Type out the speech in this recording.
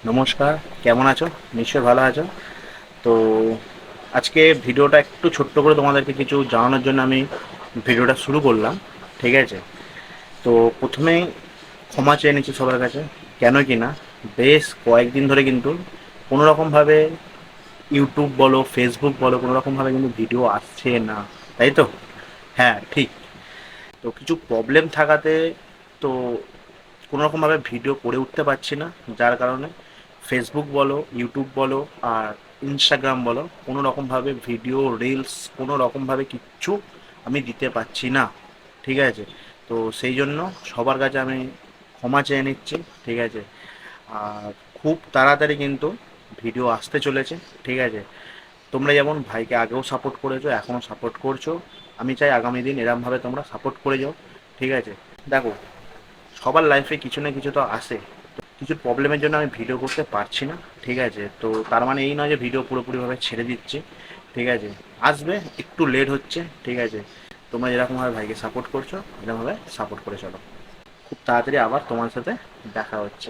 নমস্কার। কেমন আছো? নিশ্চয়ই ভালো আছো। তো আজকে ভিডিওটা একটু ছোট্ট করে তোমাদেরকে কিছু জানানোর জন্য আমি ভিডিওটা শুরু করলাম। ঠিক আছে? তো প্রথমেই ক্ষমা চেয়ে নিচ্ছি সবার কাছে। কেন কি না, বেশ কয়েকদিন ধরে কিন্তু কোনো রকমভাবে ইউটিউব বলো, ফেসবুক বলো, কোনো রকমভাবে কিন্তু ভিডিও আসছে না। তাই তো? হ্যাঁ, ঠিক। তো কিছু প্রবলেম থাকাতে তো কোনো রকমভাবে ভিডিও করে উঠতে পারছি না, যার কারণে ফেসবুক বলো, ইউটিউব বলো, আর ইনস্টাগ্রাম বলো, কোনো রকমভাবে ভিডিও রিলস কোনো রকমভাবে কিচ্ছু আমি দিতে পারছি না। ঠিক আছে? তো সেই জন্য সবার কাছে আমি ক্ষমা চেয়ে নিচ্ছি। ঠিক আছে? আর খুব তাড়াতাড়ি কিন্তু ভিডিও আসতে চলেছে। ঠিক আছে? তোমরা যেমন ভাইকে আগেও সাপোর্ট করেছো, এখনও সাপোর্ট করছো, আমি চাই আগামী দিন এরমভাবে তোমরা সাপোর্ট করে যাও। ঠিক আছে? দেখো, সবার লাইফে কিছু না কিছু তো আসে। কিছু প্রবলেমের জন্য আমি ভিডিও করতে পারছি না। ঠিক আছে? তো তার মানে এই নয় যে ভিডিও পুরোপুরিভাবে ছেড়ে দিচ্ছি। ঠিক আছে? আসবে, একটু লেট হচ্ছে। ঠিক আছে? তোমরা যেরকমভাবে ভাইকে সাপোর্ট করছো, এরকমভাবে সাপোর্ট করে চলো। খুব তাড়াতাড়ি আবার তোমার সাথে দেখা হচ্ছে।